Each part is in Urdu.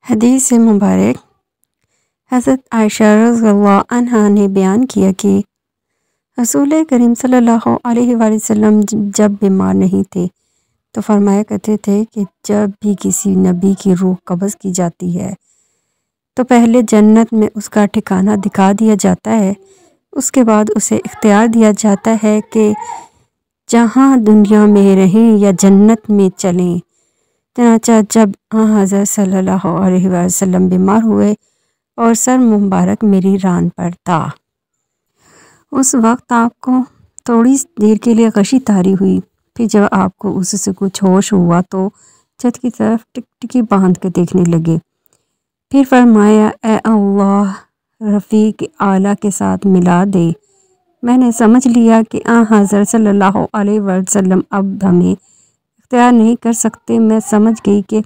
حدیث مبارک حضرت عائشہ رضی اللہ عنہا نے بیان کیا کہ رسول کریم صلی اللہ علیہ وآلہ وسلم جب بیمار نہیں تھے تو فرمایا کرتے تھے کہ جب بھی کسی نبی کی روح قبض کی جاتی ہے تو پہلے جنت میں اس کا ٹھکانہ دکھا دیا جاتا ہے، اس کے بعد اسے اختیار دیا جاتا ہے کہ جہاں دنیا میں رہیں یا جنت میں چلیں۔ چنانچہ جب حضرت صلی اللہ علیہ وآلہ وسلم بیمار ہوئے اور سر مبارک میری ران پر تھا، اس وقت آپ کو تھوڑی دیر کے لیے غشی طاری ہوئی، پھر جب آپ کو اس سے کچھ ہوش ہوا تو چھت کی طرف ٹکٹکی باندھ کے دیکھنے لگے، پھر فرمایا اے اللہ رفیق اعلیٰ کے ساتھ ملا دے۔ میں نے سمجھ لیا کہ حضرت صلی اللہ علیہ وآلہ وسلم اب ہمیں اختیار نہیں کر سکتے۔ میں سمجھ گئی کہ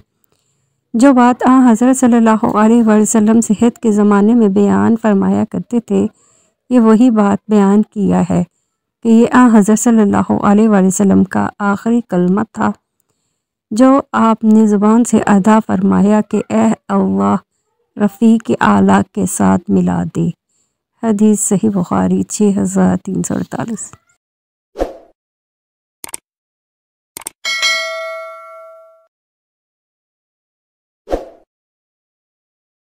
جو بات حضرت صلی اللہ علیہ وآلہ وسلم صحت کے زمانے میں بیان فرمایا کرتے تھے، یہ وہی بات بیان کیا ہے کہ یہ حضرت صلی اللہ علیہ وآلہ وسلم کا آخری کلمہ تھا جو آپ نے زبان سے ادا فرمایا کہ اے اللہ رفیق اعلیٰ کے ساتھ ملا دے۔ حدیث صحیح بخاری 6348۔